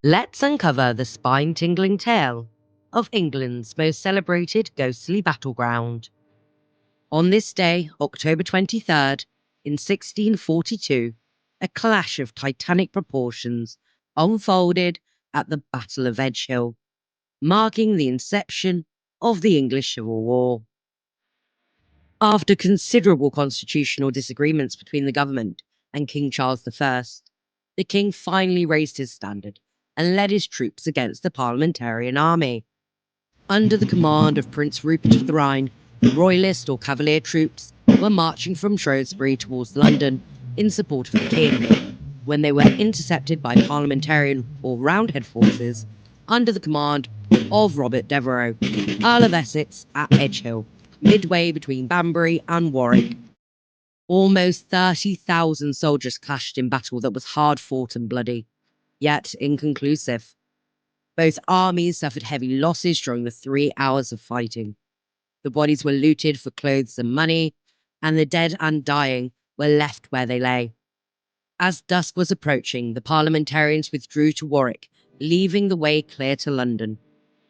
Let's uncover the spine-tingling tale of England's most celebrated ghostly battleground. On this day, October 23rd, in 1642, a clash of titanic proportions unfolded at the Battle of Edgehill, marking the inception of the English Civil War. After considerable constitutional disagreements between the government and King Charles I, the king finally raised his standard and led his troops against the Parliamentarian army. Under the command of Prince Rupert of the Rhine, the Royalist or Cavalier troops were marching from Shrewsbury towards London in support of the king, when they were intercepted by Parliamentarian or Roundhead forces under the command of Robert Devereux, Earl of Essex, at Edgehill, midway between Banbury and Warwick. Almost 30,000 soldiers clashed in battle that was hard fought and bloody, yet inconclusive. Both armies suffered heavy losses during the 3 hours of fighting. The bodies were looted for clothes and money, and the dead and dying were left where they lay. As dusk was approaching, the Parliamentarians withdrew to Warwick, leaving the way clear to London.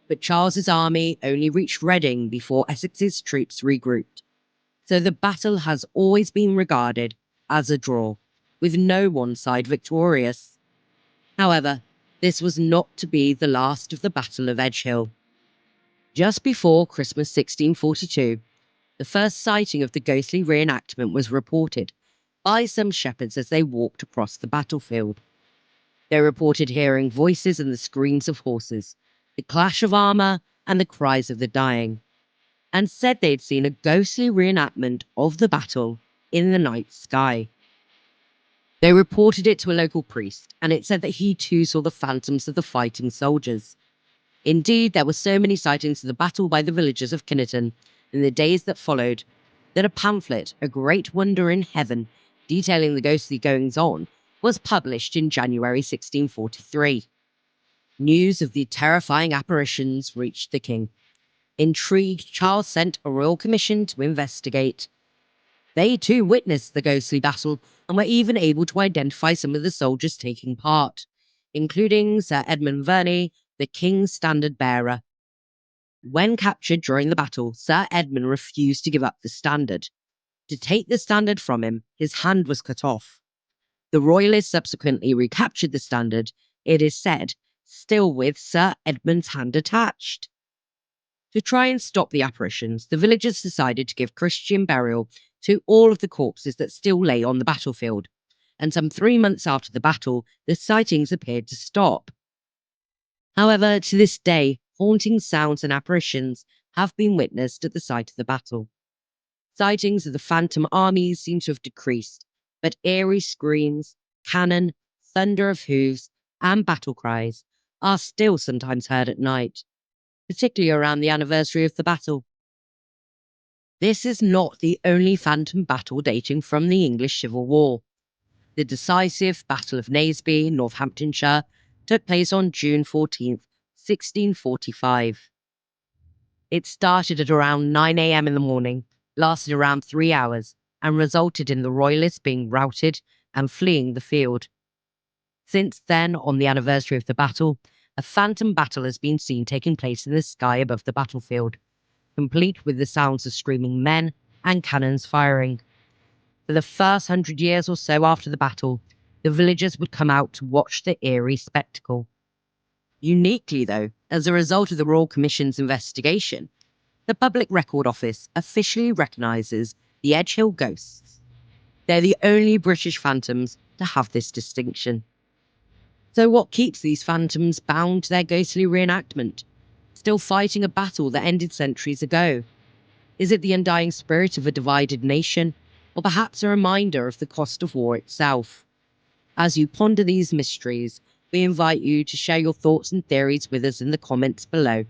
But Charles's army only reached Reading before Essex's troops regrouped. So the battle has always been regarded as a draw, with no one side victorious. However, this was not to be the last of the Battle of Edgehill. Just before Christmas 1642, the first sighting of the ghostly reenactment was reported by some shepherds as they walked across the battlefield. They reported hearing voices and the screams of horses, the clash of armour and the cries of the dying, and said they'd seen a ghostly reenactment of the battle in the night sky. They reported it to a local priest, and it said that he too saw the phantoms of the fighting soldiers. Indeed, there were so many sightings of the battle by the villagers of Kinnerton in the days that followed, that a pamphlet, A Great Wonder in Heaven, detailing the ghostly goings-on, was published in January 1643. News of the terrifying apparitions reached the king. Intrigued, Charles sent a royal commission to investigate. They too witnessed the ghostly battle and were even able to identify some of the soldiers taking part, including Sir Edmund Verney, the king's standard bearer. When captured during the battle, Sir Edmund refused to give up the standard. To take the standard from him, his hand was cut off. The Royalists subsequently recaptured the standard, it is said, still with Sir Edmund's hand attached. To try and stop the apparitions, the villagers decided to give Christian burial to all of the corpses that still lay on the battlefield, and some 3 months after the battle, the sightings appeared to stop. However, to this day, haunting sounds and apparitions have been witnessed at the site of the battle. Sightings of the phantom armies seem to have decreased, but eerie screams, cannon, thunder of hooves, and battle cries are still sometimes heard at night, particularly around the anniversary of the battle. This is not the only phantom battle dating from the English Civil War. The decisive Battle of Naseby, Northamptonshire, took place on June 14th, 1645. It started at around 9 a.m. in the morning, lasted around 3 hours, and resulted in the Royalists being routed and fleeing the field. Since then, on the anniversary of the battle, a phantom battle has been seen taking place in the sky above the battlefield, complete with the sounds of screaming men and cannons firing. For the first 100 years or so after the battle, the villagers would come out to watch the eerie spectacle. Uniquely, though, as a result of the Royal Commission's investigation, the Public Record Office officially recognises the Edgehill Ghosts. They're the only British phantoms to have this distinction. So what keeps these phantoms bound to their ghostly reenactment, still fighting a battle that ended centuries ago? Is it the undying spirit of a divided nation, or perhaps a reminder of the cost of war itself? As you ponder these mysteries, we invite you to share your thoughts and theories with us in the comments below.